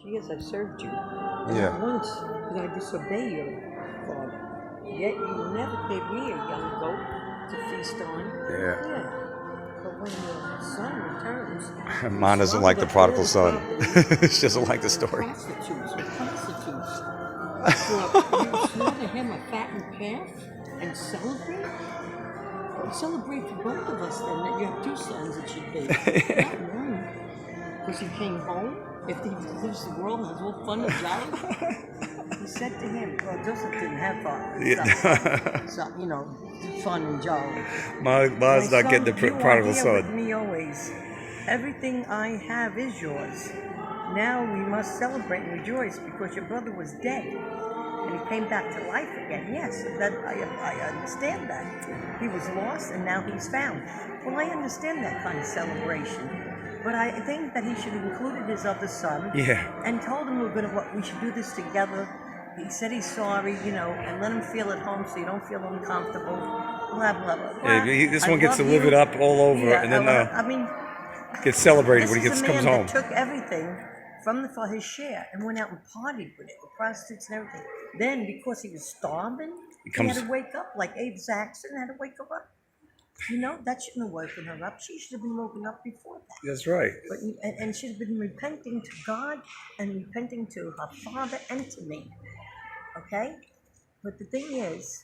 years I've served you. Yeah. Not once did I disobey your father. Yet you never gave me a young goat to feast on. Yeah. But when your son returns, Mom doesn't like the prodigal son. She doesn't like the story. Prostitutes. Well, you slaughter him a fattened calf and celebrate? Well, celebrate for both of us then that you have two sons, it should be. Not one. Because he came home, if he leaves the world and has all fun and jolly. He said to him, well, Joseph didn't have fun and jolly. Mom's not getting the prodigal son. With me always. Everything I have is yours. Now we must celebrate and rejoice because your brother was dead and he came back to life again. Yes, I understand that. He was lost and now he's found. Well, I understand that kind of celebration. But I think that he should have included his other son. Yeah. And told him we should do this together. He said he's sorry, and let him feel at home so you don't feel uncomfortable. Blah, blah, blah. Yeah, this one gets to live it up all over, and then gets celebrated when he comes home. That took everything from his share and went out and partied with it, the prostitutes and everything. Then, because he was starving, he had to wake up, like Abe Saxon had to wake her up. That shouldn't have woken her up. She should have been woken up before that. That's right. And she'd have been repenting to God and repenting to her father and to me. Okay? But the thing is,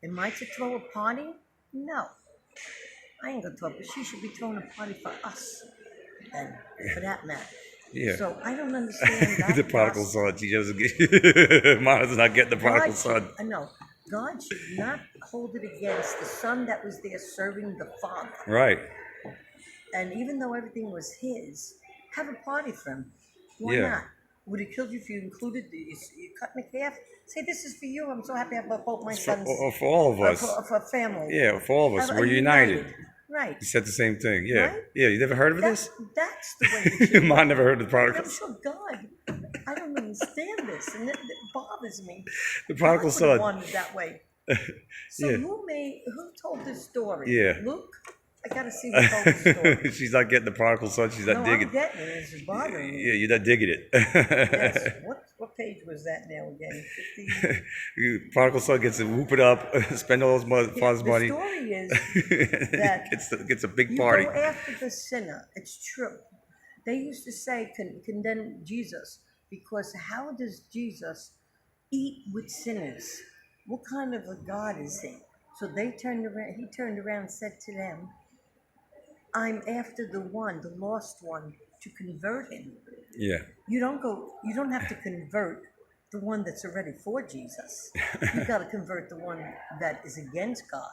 am I to throw a party? No. I ain't gonna throw it, but she should be throwing a party for us, then, for that matter. Yeah. So I don't understand that. The prodigal son. She doesn't get. Mom's not getting the prodigal son. No. God should not hold it against the son that was there serving the father. Right. And even though everything was his, have a party for him. Why not? Would it kill you if you included you cut the calf? Say, this is for you. I'm so happy I have both my sons. For all of us. For family. Yeah, for all of us. We're united. Right. He said the same thing. Yeah. Right? Yeah, you never heard of this? That's the way it should be. Mom never heard of the prodigal. So God, I don't understand this, and it bothers me. The prodigal son. Wanted that way. So who told this story? Yeah. Luke? I gotta see who told the story. She's not getting the prodigal son. She's not digging. I'm getting it. It's just bothering me. Yeah, you're not digging it. Yes. What page was that now again? 50? Prodigal son gets to whoop it up, spend all his father's money. The story is that gets a big party. You go after the sinner. It's true. They used to say condemn Jesus because how does Jesus eat with sinners? What kind of a God is he? So he turned around and said to them, I'm after the lost one, to convert him. Yeah. You don't have to convert the one that's already for Jesus. You got to convert the one that is against God,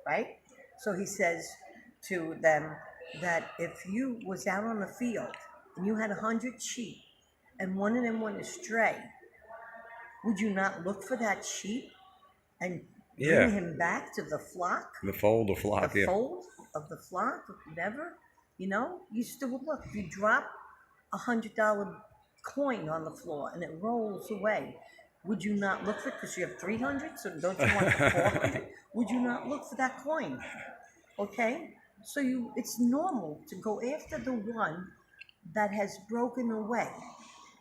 right? So he says to them that if you was out on the field and you had 100 sheep and one of them went astray, would you not look for that sheep and bring him back to the flock? The fold of flock, the fold of the flock, whatever. You still would look. If you drop $100 coin on the floor and it rolls away, would you not look for it? Because you have 300, so don't you want the 400? Would you not look for that coin? Okay? So it's normal to go after the one that has broken away.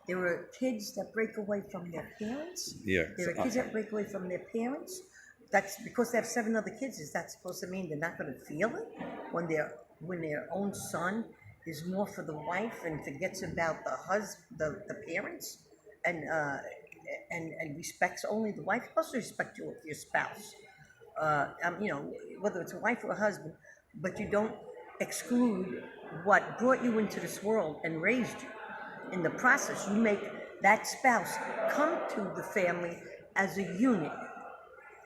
There are kids that break away from their parents. Yeah. There are kids that break away from their parents. That's because they have 7 other kids. Is that supposed to mean they're not going to feel it when their own son is more for the wife and forgets about the parents, and respects only the wife? He also respect your spouse. Whether it's a wife or a husband, but you don't exclude what brought you into this world and raised you. In the process, you make that spouse come to the family as a unit.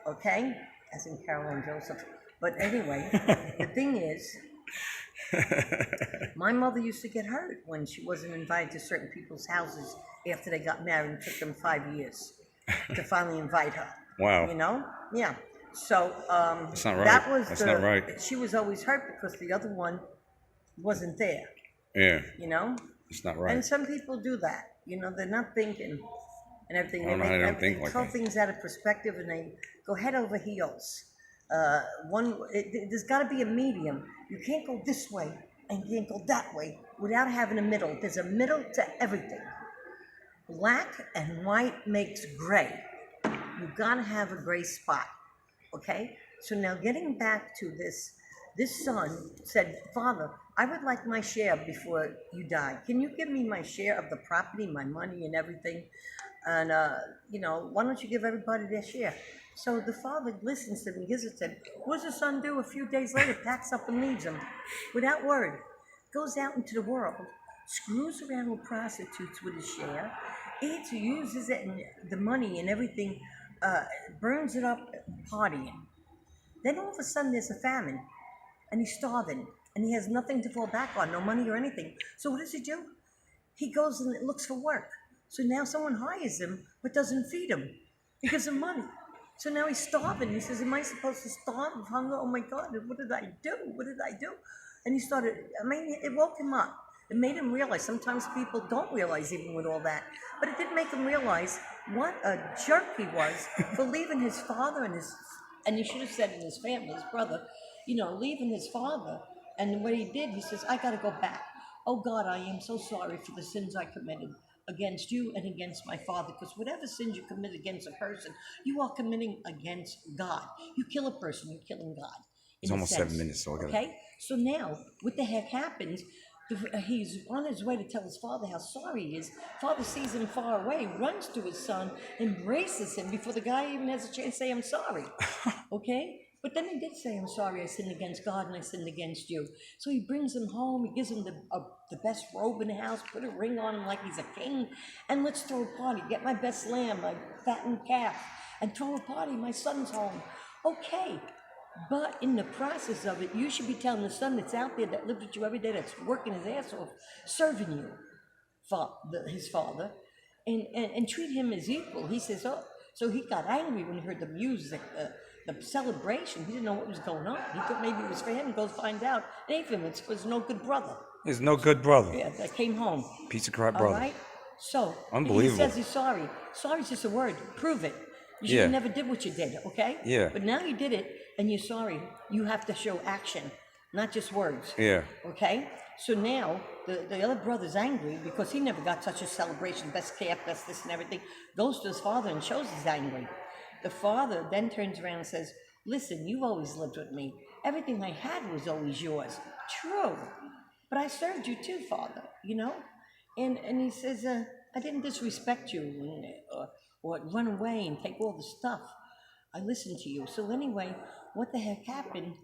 Okay? As in Carol and Joseph. But anyway, the thing is, my mother used to get hurt when she wasn't invited to certain people's houses after they got married. It took them 5 years to finally invite her. Wow. Yeah. So that's not right. That's not right. She was always hurt because the other one wasn't there. Yeah. It's not right. And some people do that. They're not thinking and everything. They throw things out of perspective and they go head over heels. There's got to be a medium. You can't go this way and you can't go that way without having a middle. There's a middle to everything. black and white makes gray. You gotta have a gray spot, okay? So now getting back to this son said, Father, I would like my share before you die. Can you give me my share of the property, my money and everything? And, why don't you give everybody their share? So the father listens to him, gives it to him. What does the son do a few days later? Packs up and leaves him without word. Goes out into the world, screws around with prostitutes with his share, eats, uses it, and the money and everything, burns it up partying. Then all of a sudden there's a famine, and he's starving, and he has nothing to fall back on, no money or anything. So what does he do? He goes and looks for work. So now someone hires him, but doesn't feed him because of money. So now he's starving. He says, am I supposed to starve of hunger? Oh my God, what did I do? What did I do? And he started, it woke him up. It made him realize, sometimes people don't realize even with all that, but it did make him realize what a jerk he was for leaving his father and he should have said in his family, his brother, leaving his father. And what he did, he says, I got to go back. Oh God, I am so sorry for the sins I committed against you and against my father, because whatever sins you commit against a person, you are committing against God. You kill a person, you're killing God. It's almost 7 minutes, so I got okay? So now, what the heck happens? He's on his way to tell his father how sorry he is. Father sees him far away, runs to his son, embraces him before the guy even has a chance to say, I'm sorry. Okay? But then he did say, I'm sorry, I sinned against God and I sinned against you. So he brings him home, he gives him the best robe in the house, put a ring on him like he's a king, and let's throw a party. Get my best lamb, my fattened calf, and throw a party. My son's home. Okay. But in the process of it, you should be telling the son that's out there that lives with you every day, that's working his ass off, serving you, his father, and treat him as equal. He says, oh, so he got angry when he heard the music, the celebration. He didn't know what was going on. He thought maybe it was for him, and goes find out. It ain't for him. It was no good brother. There's no good brother. Yeah, that came home. Piece of crap brother. All right? So, unbelievable. He says he's sorry. Sorry's just a word. Prove it. You should have never did what you did, okay? Yeah. But now you did it, and you're sorry. You have to show action, not just words. Yeah. Okay? So now, the other brother's angry because he never got such a celebration, best calf, best this and everything, goes to his father and shows he's angry. The father then turns around and says, listen, you've always lived with me. Everything I had was always yours. True. But I served you too, Father, And he says, I didn't disrespect you or run away and take all the stuff. I listened to you. So anyway, what the heck happened?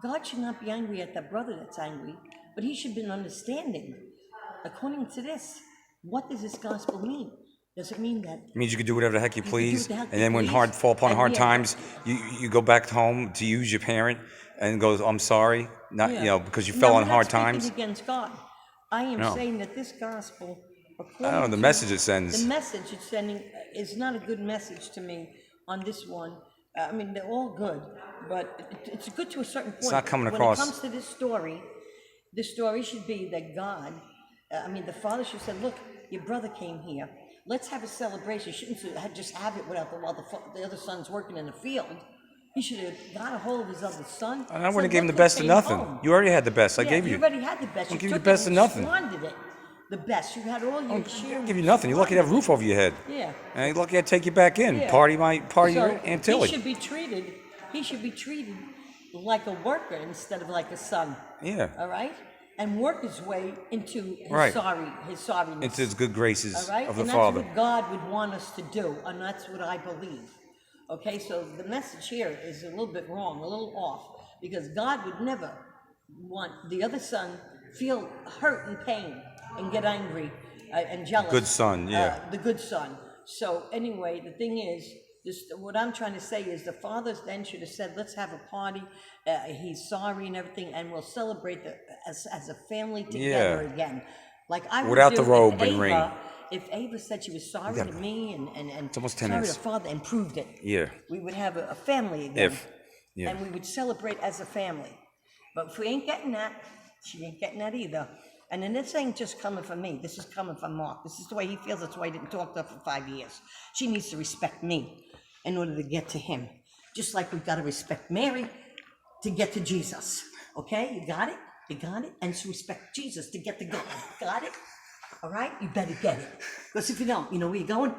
God should not be angry at that brother that's angry, but he should be understanding. According to this, what does this gospel mean? Does it mean that... It means you can do whatever the heck you please, and then when fall upon hard times, you go back home to use your parent and goes, I'm sorry, because you fell on hard times. I'm not speaking against God. I am saying that this gospel... the message it sends. The message it's sending is not a good message to me on this one. They're all good, but it's good to a certain point. It's not coming across. When it comes to the story should be that God, the father should say, look, your brother came here. Let's have a celebration. You shouldn't just have it while the other son's working in the field. He should have got a hold of his other son. And I wouldn't have given him the best of nothing. Home. You already had the best. I gave you. You already had the best. I'll give you the best of nothing. You squandered it. The best. You had all your share. I'll give you nothing. You're lucky to have a roof over your head. Yeah. And you're lucky I'd take you back in. Yeah. Party your Aunt Tilly. He should be treated like a worker instead of like a son. Yeah. All right? And work his way into his sorriness. Into his good graces all right? of the and Father. That's what God would want us to do, and that's what I believe. Okay, so the message here is a little bit wrong, a little off, because God would never want the other son feel hurt and pain and get angry and jealous. Good son, yeah. The good son. So anyway, the thing is, what I'm trying to say is the father then should have said, let's have a party. He's sorry and everything, and we'll celebrate as a family together again. Like I would without do the robe if and ring. If Ava said she was sorry to me and it's almost 10 sorry minutes. to father and proved it, we would have a family again. And we would celebrate as a family. But if we ain't getting that, she ain't getting that either. And then this ain't just coming from me. This is coming from Mark. This is the way he feels. That's why he didn't talk to her for 5 years. She needs to respect me in order to get to him. Just like we've got to respect Mary to get to Jesus. Okay? You got it? You got it? And to respect Jesus to get to God. Got it? All right? You better get it. Because if you don't, you know where you're going?